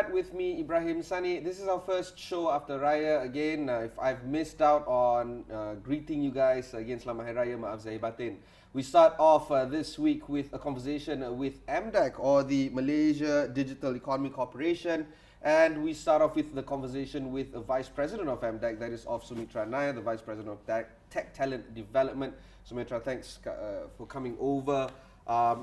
Notepad with me, Ibrahim Sani. This is our first show after Raya. Again, if I've missed out on greeting you guys, again, Selamat Hari Raya, maaf zahir batin. We start off this week with a conversation with MDEC, or the Malaysia Digital Economy Corporation. And we start off with the conversation with the Vice President of MDEC, that is of Sumitra Nair, the Vice President of Tech Talent Development. Sumitra, thanks for coming over.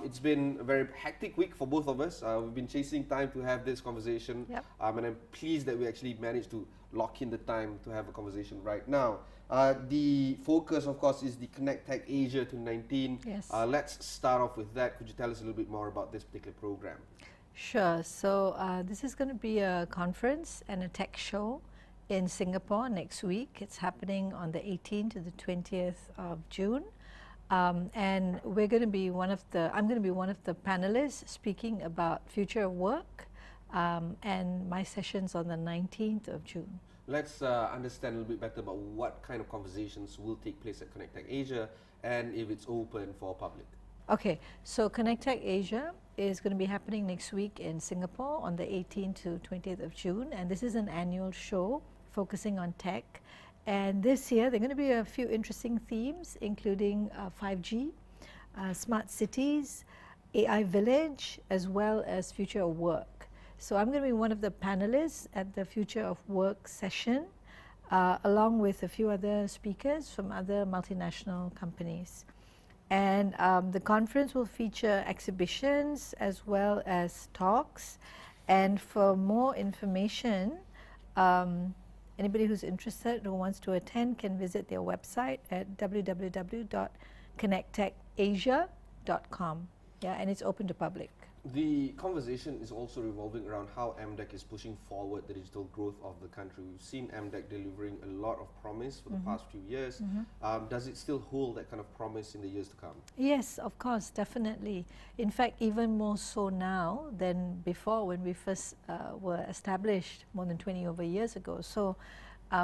It's been a very hectic week for both of us. We've been chasing time to have this conversation, and I'm pleased that we actually managed to lock in the time to have a conversation right now. The focus, of course, is the Connect Tech Asia 2019. Yes. Let's start off with that. Could you tell us a little bit more about this particular program? Sure. So this is going to be a conference and a tech show in Singapore next week. It's happening on the 18th to the 20th of June. And we're going to be I'm going to be one of the panelists speaking about future of work, and my session's on the 19th of June. Let's understand a little bit better about what kind of conversations will take place at Connect Tech Asia and if it's open for public. Okay, so Connect Tech Asia is going to be happening next week in Singapore on the 18th to 20th of June, and this is an annual show focusing on tech. And this year, there are going to be a few interesting themes, including 5G, smart cities, AI village, as well as future of work. So I'm going to be one of the panelists at the Future of Work session, along with a few other speakers from other multinational companies. And the conference will feature exhibitions as well as talks. And for more information, anybody who's interested or wants to attend can visit their website at www.connecttechasia.com. Yeah, and it's open to public. The conversation is also revolving around how MDEC is pushing forward the digital growth of the country. We've seen MDEC delivering a lot of promise for the past few years. Does it still hold that kind of promise in the years to come? Yes, of course, definitely. In fact, even more so now than before when we first were established more than 20 over years ago. So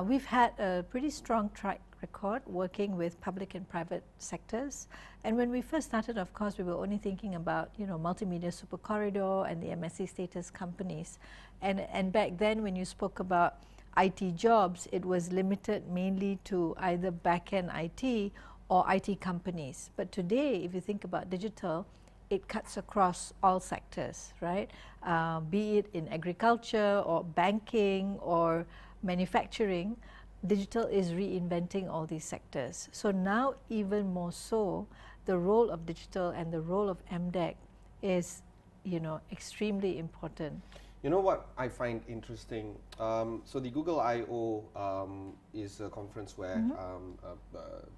we've had a pretty strong track record working with public and private sectors. And when we first started, of course, we were only thinking about, multimedia super corridor and the MSC status companies. And back then, when you spoke about IT jobs, it was limited mainly to either back-end IT or IT companies. But today, if you think about digital, it cuts across all sectors, right? Be it in agriculture or banking or manufacturing, digital is reinventing all these sectors. So now, even more so, the role of digital and the role of MDEC is, extremely important. You know what I find interesting? So the Google I/O is a conference where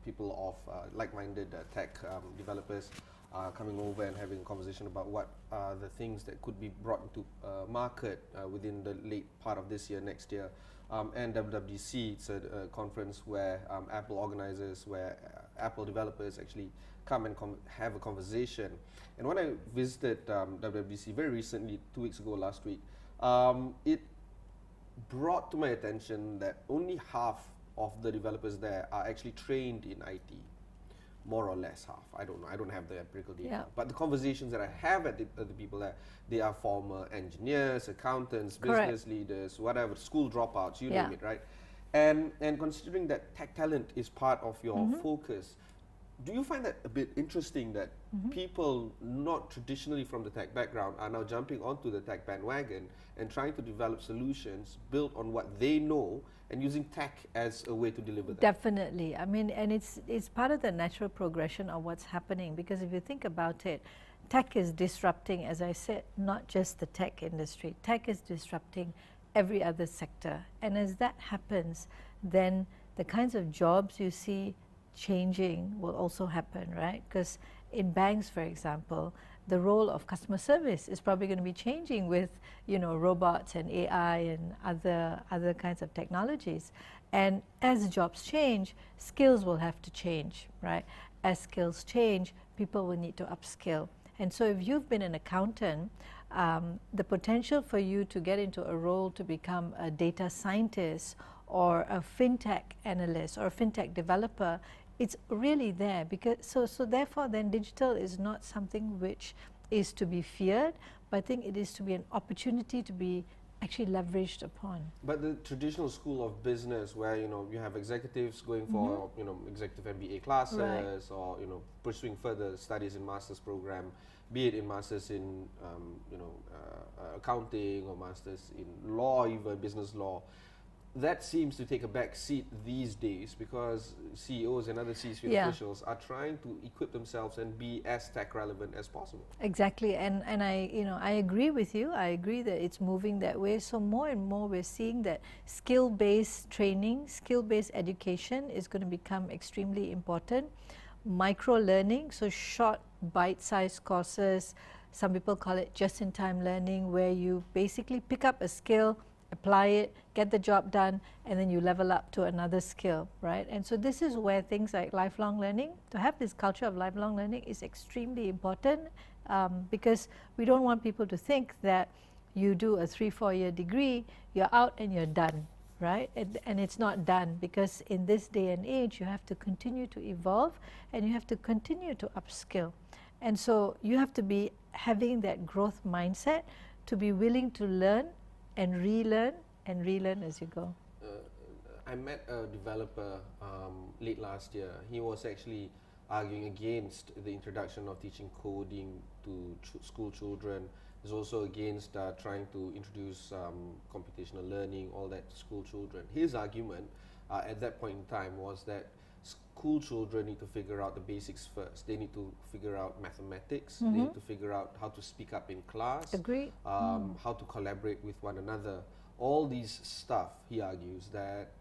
people of like-minded tech developers are coming over and having a conversation about what are the things that could be brought into market within the late part of this year, next year. And WWDC, it's a conference where Apple organizers, where Apple developers actually come and have a conversation. And when I visited WWDC very recently, 2 weeks ago, last week, it brought to my attention that only half of the developers there are actually trained in IT. More or less half. I don't know. I don't have the empirical data. Yeah. But the conversations that I have at the people there, they are former engineers, accountants, Correct. business leaders, whatever, school dropouts, you name it, right? And considering that tech talent is part of your focus, do you find that a bit interesting that people not traditionally from the tech background are now jumping onto the tech bandwagon and trying to develop solutions built on what they know and using tech as a way to deliver that? Definitely. I mean, and it's part of the natural progression of what's happening, because if you think about it, tech is disrupting, as I said, not just the tech industry. Tech is disrupting every other sector. And as that happens, then the kinds of jobs you see changing will also happen, right? Because in banks, for example, the role of customer service is probably going to be changing with, robots and AI and other kinds of technologies. And as jobs change, skills will have to change, right? As skills change, people will need to upskill. And so if you've been an accountant, the potential for you to get into a role to become a data scientist or a fintech analyst or a fintech developer, it's really there. Because so therefore then digital is not something which is to be feared, but I think it is to be an opportunity to be actually leveraged upon. But the traditional school of business, where you have executives going for executive MBA classes, Right. or pursuing further studies in master's program, be it in masters in accounting or masters in law, even business law. That seems to take a back seat these days because CEOs and other C-suite Yeah. officials are trying to equip themselves and be as tech relevant as possible. Exactly, and I agree with you. I agree that it's moving that way. So more and more we're seeing that skill-based training, skill-based education is going to become extremely important. Micro-learning, so short bite-sized courses, some people call it just-in-time learning, where you basically pick up a skill, apply it, get the job done, and then you level up to another skill, right? And so this is where things like lifelong learning, to have this culture of lifelong learning is extremely important, because we don't want people to think that you do a 3-4 year degree, you're out and you're done, right? And it's not done, because in this day and age you have to continue to evolve and you have to continue to upskill. And so you have to be having that growth mindset to be willing to learn and relearn as you go. I met a developer late last year. He was actually arguing against the introduction of teaching coding to school children. He's also against trying to introduce computational learning, all that to school children. His argument at that point in time was that school children need to figure out the basics first. They need to figure out mathematics. They need to figure out how to speak up in class. Agreed. How to collaborate with one another. All these stuff, he argues, that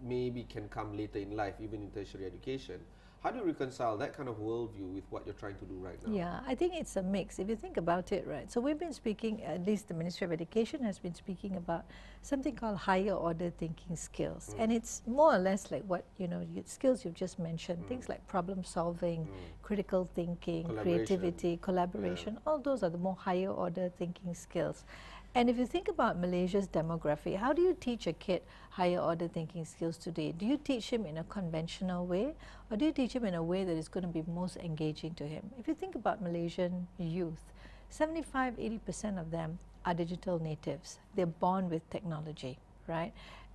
maybe can come later in life, even in tertiary education. How do you reconcile that kind of worldview with what you're trying to do right now? Yeah, I think it's a mix. If you think about it, right? So we've been speaking, at least the Ministry of Education has been speaking about something called higher order thinking skills. And it's more or less like what, skills you've just mentioned, things like problem solving, critical thinking, creativity, collaboration, all those are the more higher order thinking skills. And if you think about Malaysia's demography, how do you teach a kid higher order thinking skills today? Do you teach him in a conventional way, or do you teach him in a way that is going to be most engaging to him? If you think about Malaysian youth, 75–80% of them are digital natives. They're born with technology, right?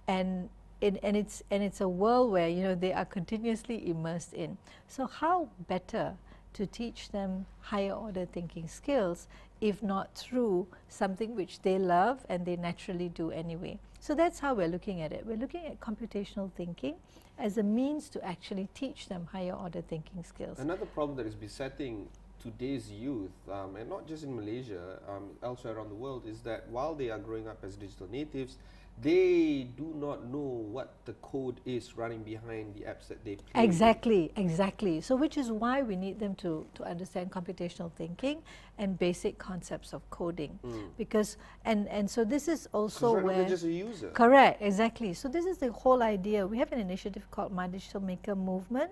And it's a world where they are continuously immersed in. So how better to teach them higher order thinking skills if not through something which they love and they naturally do anyway. So that's how we're looking at it. We're looking at computational thinking as a means to actually teach them higher order thinking skills. Another problem that is besetting today's youth, and not just in Malaysia, elsewhere around the world, is that while they are growing up as digital natives, they do not know what the code is running behind the apps that they play. Exactly. So which is why we need them to understand computational thinking and basic concepts of coding. Because, and so this is also right now where... they're just a user. Correct, exactly. So this is the whole idea. We have an initiative called My Digital Maker Movement,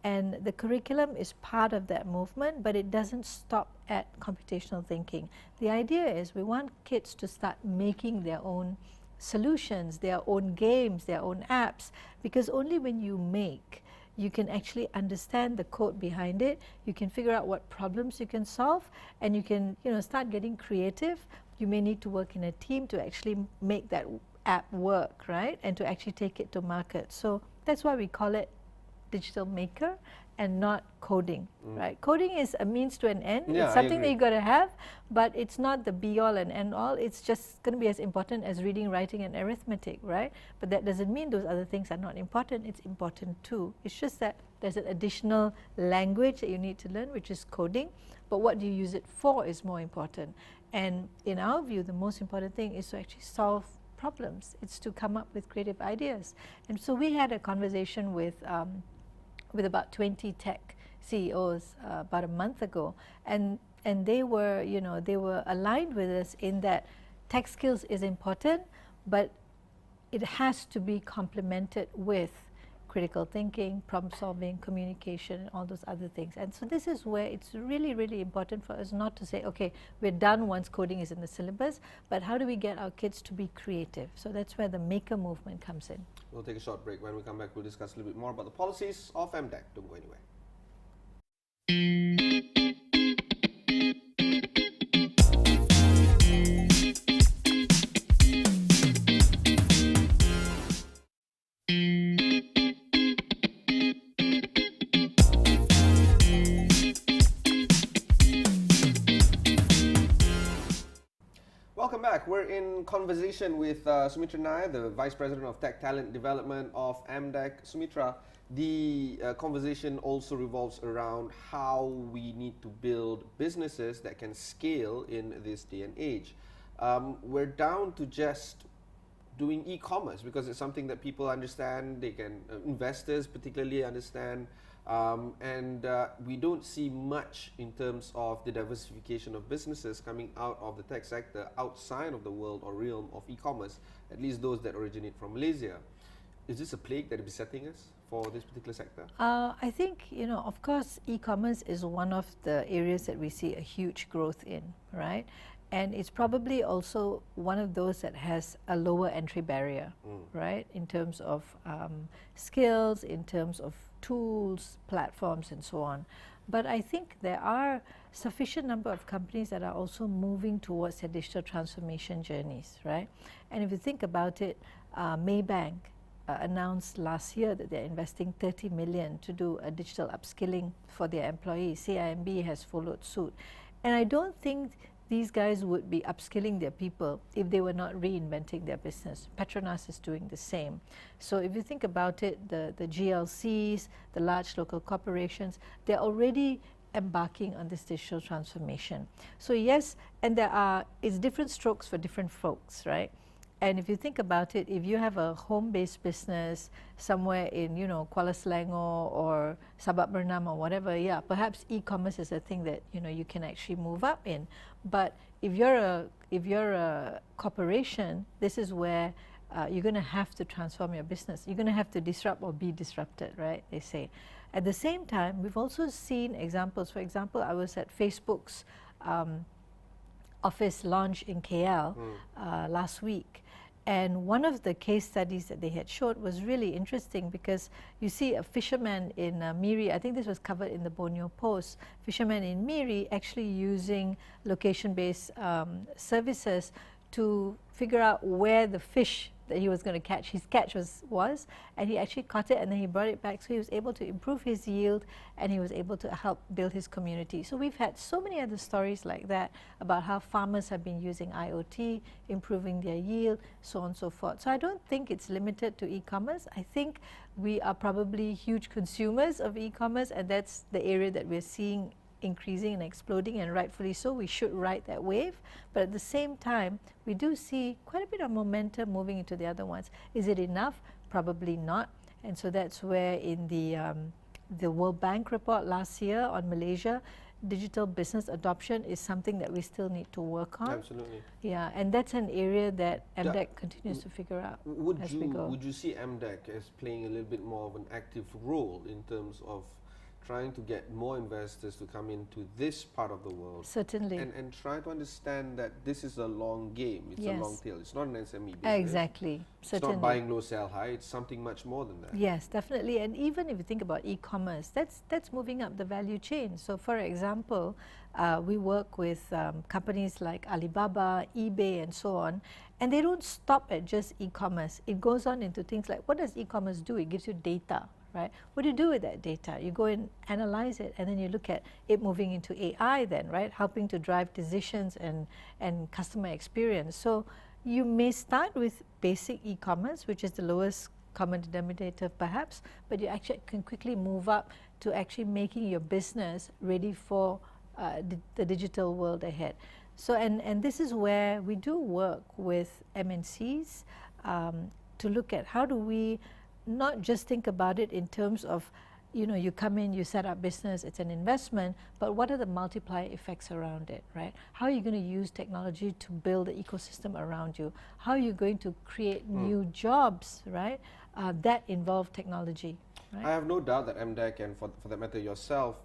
and the curriculum is part of that movement, but it doesn't stop at computational thinking. The idea is we want kids to start making their own solutions, their own games, their own apps, because only when you make, you can actually understand the code behind it, you can figure out what problems you can solve, and you can start getting creative. You may need to work in a team to actually make that app work, right? And to actually take it to market. So that's why we call it digital maker and not coding, right? Coding is a means to an end. Yeah, it's something that you got to have, but it's not the be-all and end-all. It's just going to be as important as reading, writing, and arithmetic, right? But that doesn't mean those other things are not important. It's important too. It's just that there's an additional language that you need to learn, which is coding, but what do you use it for is more important. And in our view, the most important thing is to actually solve problems. It's to come up with creative ideas. And so we had a conversation with about 20 tech CEOs about a month ago, and they were they were aligned with us in that tech skills is important, but it has to be complemented with critical thinking, problem solving, communication, and all those other things. And so this is where it's really, really important for us not to say, okay, we're done once coding is in the syllabus, but how do we get our kids to be creative? So that's where the maker movement comes in. We'll take a short break. When we come back, we'll discuss a little bit more about the policies of MDEC. Don't go anywhere. Welcome back. We're in conversation with Sumitra Nair, the Vice President of Tech Talent Development of MDEC. Sumitra, the conversation also revolves around how we need to build businesses that can scale in this day and age. We're down to just doing e-commerce because it's something that people understand, they can, investors particularly understand, and we don't see much in terms of the diversification of businesses coming out of the tech sector outside of the world or realm of e-commerce, at least those that originate from Malaysia. Is this a plague that is besetting us for this particular sector? I think, of course, e-commerce is one of the areas that we see a huge growth in, right? And it's probably also one of those that has a lower entry barrier, right? In terms of skills, in terms of tools, platforms, and so on. But I think there are sufficient number of companies that are also moving towards their digital transformation journeys, right? And if you think about it, Maybank announced last year that they're investing 30 million to do a digital upskilling for their employees. CIMB has followed suit. And I don't think these guys would be upskilling their people if they were not reinventing their business. Petronas is doing the same. So if you think about it, the GLCs, the large local corporations, they're already embarking on this digital transformation. So yes, and it's different strokes for different folks, right? And if you think about it, if you have a home-based business somewhere in, Kuala Selangor or Sabak Bernam or whatever, yeah, perhaps e-commerce is a thing that, you can actually move up in. But if you're a corporation, this is where you're going to have to transform your business. You're going to have to disrupt or be disrupted, right? They say. At the same time, we've also seen examples. For example, I was at Facebook's office launch in KL last week. And one of the case studies that they had showed was really interesting because you see a fisherman in Miri, I think this was covered in the Borneo Post, fisherman in Miri actually using location-based services to figure out where the fish that he was going to catch, his catch was, and he actually caught it and then he brought it back. So he was able to improve his yield and he was able to help build his community. So we've had so many other stories like that about how farmers have been using IoT, improving their yield, so on and so forth. So I don't think it's limited to e-commerce. I think we are probably huge consumers of e-commerce, and that's the area that we're seeing increasing and exploding, and rightfully so. We should ride that wave, but at the same time we do see quite a bit of momentum moving into the other ones. Is it enough? Probably not. And so that's where in the World Bank report last year on Malaysia, digital business adoption is something that we still need to work on. Absolutely. Yeah, and that's an area that MDEC continues to figure out as we go. Would you see MDEC as playing a little bit more of an active role in terms of trying to get more investors to come into this part of the world? Certainly. And try to understand that this is a long game. It's a long tail. It's not an SME business. Exactly. It's not buying low, sell high. It's something much more than that. Yes, definitely. And even if you think about e-commerce, that's moving up the value chain. So for example, we work with companies like Alibaba, eBay, and so on, and they don't stop at just e-commerce. It goes on into things like, what does e-commerce do? It gives you data. Right? What do you do with that data? You go and analyze it, and then you look at it moving into AI then, right? Helping to drive decisions and customer experience. So you may start with basic e-commerce, which is the lowest common denominator perhaps, but you actually can quickly move up to actually making your business ready for the digital world ahead. So, and this is where we do work with MNCs to look at how do we not just think about it in terms of, you come in, you set up business, it's an investment, but what are the multiplier effects around it, right? How are you going to use technology to build the ecosystem around you? How are you going to create new jobs, right, that involve technology, right? I have no doubt that MDEC and for that matter yourself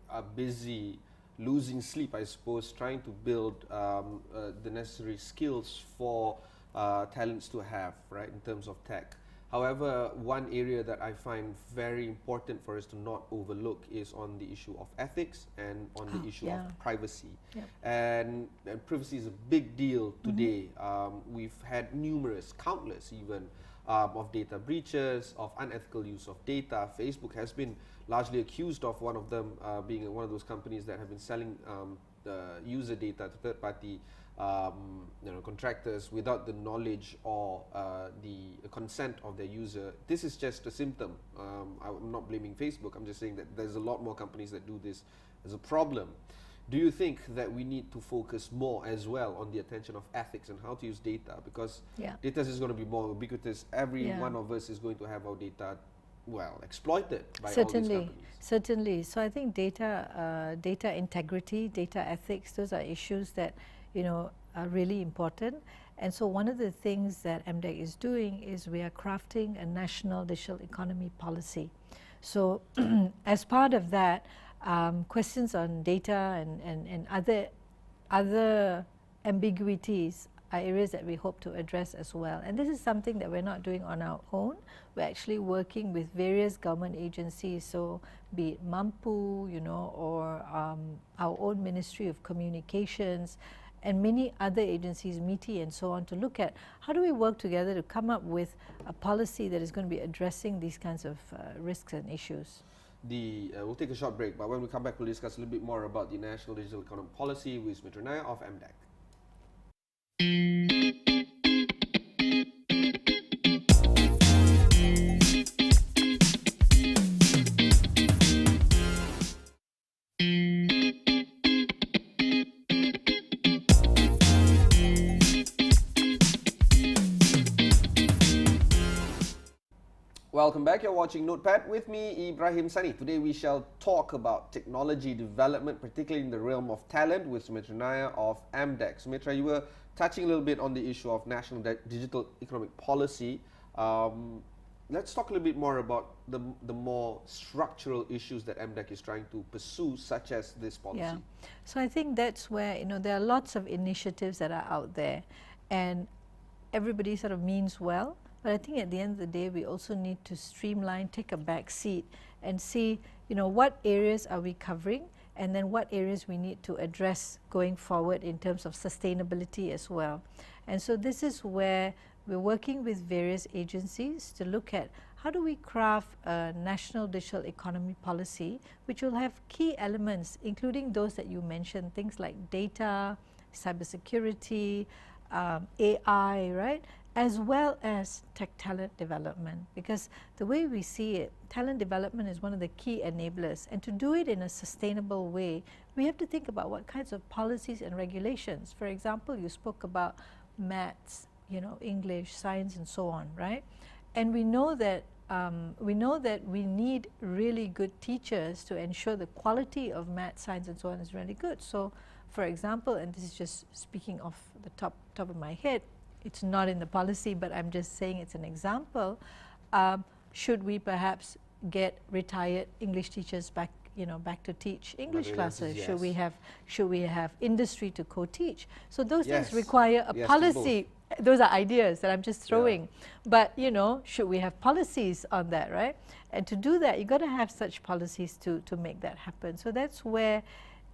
are busy losing sleep, I suppose, trying to build the necessary skills for talents to have, right, in terms of tech. However, one area that I find very important for us to not overlook is on the issue of ethics and on the issue of privacy. Yep. And privacy is a big deal today. We've had countless even, of data breaches, of unethical use of data. Facebook has been largely accused of one of them being one of those companies that have been selling user data to third-party contractors without the knowledge or the consent of their user. This is just a symptom. I'm not blaming Facebook. I'm just saying that there's a lot more companies that do this as a problem. Do you think that we need to focus more as well on the attention of ethics and how to use data? Because data is going to be more ubiquitous. Every one of us is going to have our data, well, exploited by all these companies. Certainly. So I think data integrity, data ethics, those are issues that are really important. And so one of the things that MDEC is doing is we are crafting a national digital economy policy. So as part of that, questions on data and other ambiguities are areas that we hope to address as well. And this is something that we're not doing on our own. We're actually working with various government agencies, so be it MAMPU, or our own Ministry of Communications, and many other agencies, MITI and so on, to look at how do we work together to come up with a policy that is going to be addressing these kinds of risks and issues. We'll take a short break, but when we come back, we'll discuss a little bit more about the National Digital Economy Policy with Sumitra Nair of MDEC. Welcome back. You're watching Notepad with me, Ibrahim Sani. Today we shall talk about technology development, particularly in the realm of talent, with Sumitra Nair of MDEC. Sumitra, you were touching a little bit on the issue of National Digital Economic Policy. Let's talk a little bit more about the more structural issues that MDEC is trying to pursue, such as this policy. Yeah. So I think that's where, there are lots of initiatives that are out there, and everybody sort of means well. But I think at the end of the day, we also need to streamline, take a back seat and see, what areas are we covering, and then what areas we need to address going forward in terms of sustainability as well. And so this is where we're working with various agencies to look at how do we craft a national digital economy policy, which will have key elements, including those that you mentioned, things like data, cybersecurity, AI, right? As well as tech talent development, because the way we see it, talent development is one of the key enablers, and to do it in a sustainable way, we have to think about what kinds of policies and regulations. For example, you spoke about maths, English, science, and so on, right? And we know that we need really good teachers to ensure the quality of math, science, and so on is really good. So, for example, and this is just speaking off the top of my head, it's not in the policy, but I'm just saying it's an example. Should we perhaps get retired English teachers back to teach English classes? Yes. Should we have industry to co-teach? So those things require a Yes, policy. Those are ideas that I'm just throwing. But should we have policies on that, right? And to do that, you've got to have such policies to make that happen. So that's where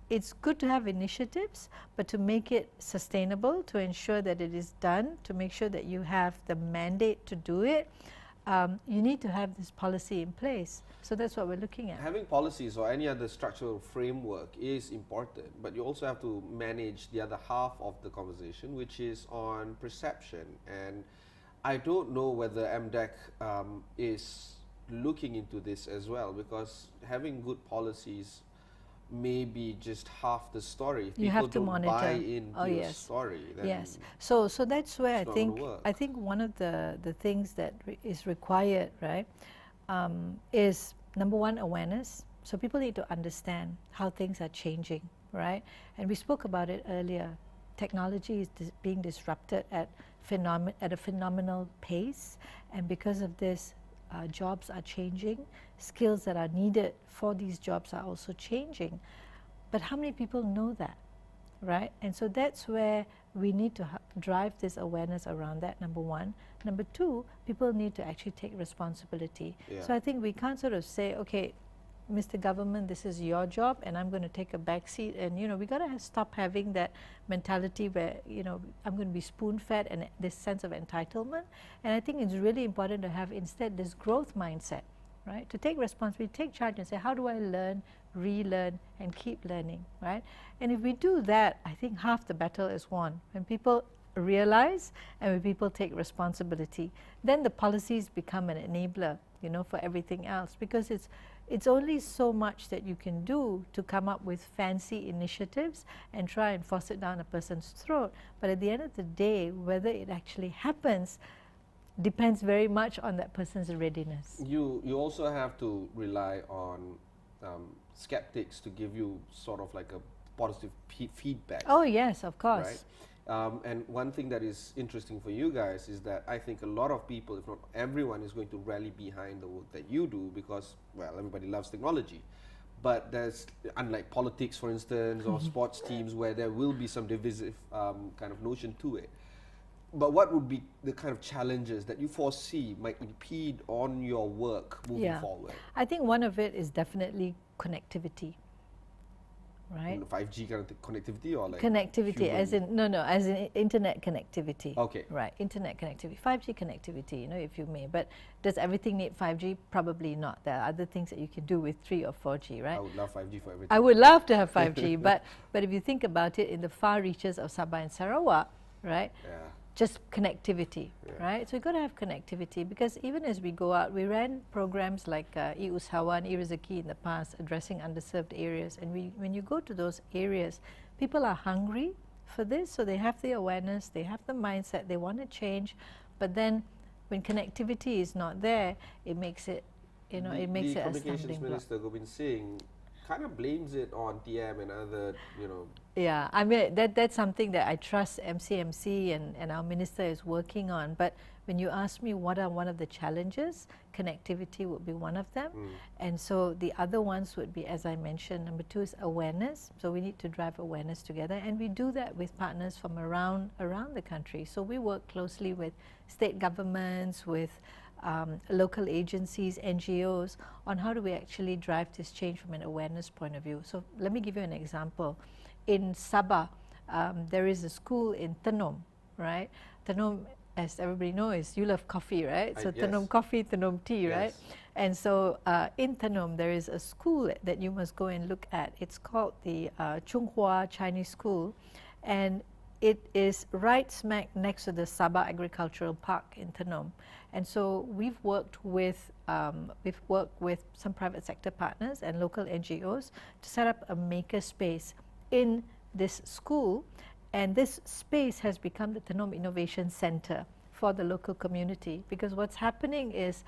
it's good to have initiatives, but to make it sustainable, to ensure that it is done, to make sure that you have the mandate to do it, you need to have this policy in place. So that's what we're looking at. Having policies or any other structural framework is important, but you also have to manage the other half of the conversation, which is on perception. And I don't know whether MDEC is looking into this as well, because having good policies may be just half the story. If you have to don't monitor. buy into your story, then yes. So that's where I think one of the things that is required, right, is number one, awareness. So people need to understand how things are changing, right? And we spoke about it earlier. Technology is being disrupted at a phenomenal pace, and because of this, jobs are changing, skills that are needed for these jobs are also changing. But how many people know that, right? And so that's where we need to drive this awareness around that, number one. Number two, people need to actually take responsibility. So I think we can't sort of say, okay, Mr. Government, this is your job and I'm going to take a back seat. And, you know, we got to stop having that mentality where, you know, I'm going to be spoon-fed and this sense of entitlement. And I think it's really important to have instead this growth mindset, right? To take responsibility, take charge and say, how do I learn, relearn and keep learning, right? And if we do that, I think half the battle is won. When people realize and when people take responsibility, then the policies become an enabler, you know, for everything else, because it's only so much that you can do to come up with fancy initiatives and try and force it down a person's throat. But at the end of the day, whether it actually happens depends very much on that person's readiness. You also have to rely on skeptics to give you sort of like a positive feedback. Oh yes, of course. Right? And one thing that is interesting for you guys is that I think a lot of people, if not everyone, is going to rally behind the work that you do because, well, everybody loves technology. But there's, unlike politics, for instance, or sports teams where there will be some divisive kind of notion to it. But what would be the kind of challenges that you foresee might impede on your work moving forward? I think one of it is definitely connectivity. Right. 5G kind of connectivity or like connectivity as in as in internet connectivity. Okay. Right, internet connectivity, 5G connectivity, you know, if you may. But does everything need 5G? Probably not. There are other things that you can do with 3 or 4G, right? I would love 5G for everything. I would love to have 5G, but if you think about it, in the far reaches of Sabah and Sarawak, right? Yeah. Just connectivity, right? So you've got to have connectivity because even as we go out, we ran programs like I-Usahawan, I-Rezeki in the past, addressing underserved areas. And when you go to those areas, people are hungry for this, so they have the awareness, they have the mindset, they want to change. But then when connectivity is not there, it makes it, you know, it makes it a stumbling block. The Communications Minister, Gobind Singh, kind of blames it on TM and other, you know. Yeah, I mean, that's something that I trust MCMC and our minister is working on. But when you ask me what are one of the challenges, connectivity would be one of them. And so the other ones would be, as I mentioned, number 2 is awareness. So we need to drive awareness together. And we do that with partners from around the country. So we work closely with state governments, with local agencies, NGOs, on how do we actually drive this change from an awareness point of view. So let me give you an example. In Sabah, there is a school in Tenom, right? Tenom, as everybody knows, you love coffee, right? So Tenom coffee, Tenom tea, right? And so in Tenom, there is a school that you must go and look at. It's called the Chung Chinese School, and it is right smack next to the Sabah Agricultural Park in Tenom. And so we've worked with some private sector partners and local NGOs to set up a maker space in this school, and this space has become the Tenom Innovation Center for the local community, because what's happening is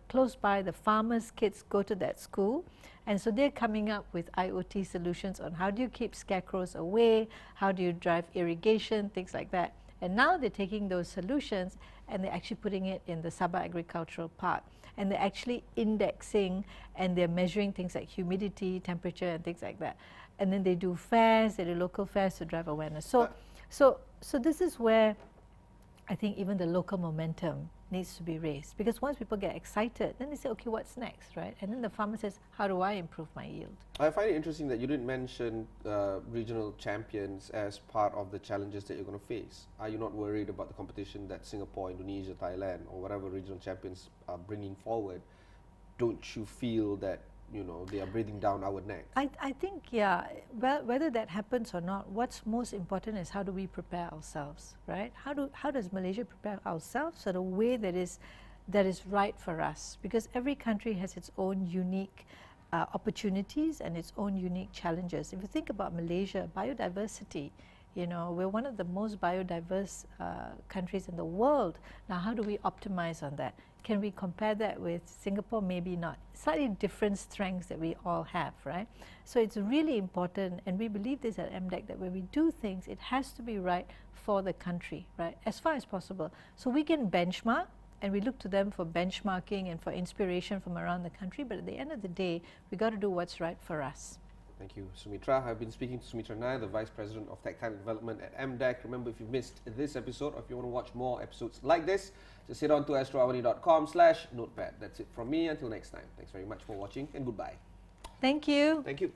close by the farmers' kids go to that school, and so they're coming up with IoT solutions on how do you keep scarecrows away, how do you drive irrigation, things like that. And now they're taking those solutions and they're actually putting it in the Sabah Agricultural Park, and they're actually indexing and they're measuring things like humidity, temperature and things like that. And then they do fairs, they do local fairs to drive awareness. So this is where I think even the local momentum needs to be raised, because once people get excited, then they say, okay, what's next, right? And then the farmer says, how do I improve my yield? I find it interesting that you didn't mention regional champions as part of the challenges that you're going to face. Are you not worried about the competition that Singapore, Indonesia, Thailand, or whatever regional champions are bringing forward? Don't you feel that, you know, they are breathing down our neck? I think, yeah, well, whether that happens or not, what's most important is how do we prepare ourselves, right? How does Malaysia prepare ourselves in a way that is right for us? Because every country has its own unique opportunities and its own unique challenges. If you think about Malaysia, biodiversity, you know, we're one of the most biodiverse countries in the world. Now, how do we optimize on that? Can we compare that with Singapore? Maybe not. Slightly different strengths that we all have, right? So it's really important, and we believe this at MDEC, that when we do things, it has to be right for the country, right? As far as possible. So we can benchmark, and we look to them for benchmarking and for inspiration from around the country, but at the end of the day, we got to do what's right for us. Thank you, Sumitra. I've been speaking to Sumitra Nair, the Vice President of Tech Talent Development at MDEC. Remember, if you missed this episode, or if you want to watch more episodes like this, just head on to astroawani.com/notepad. That's it from me. Until next time. Thanks very much for watching, and goodbye. Thank you. Thank you.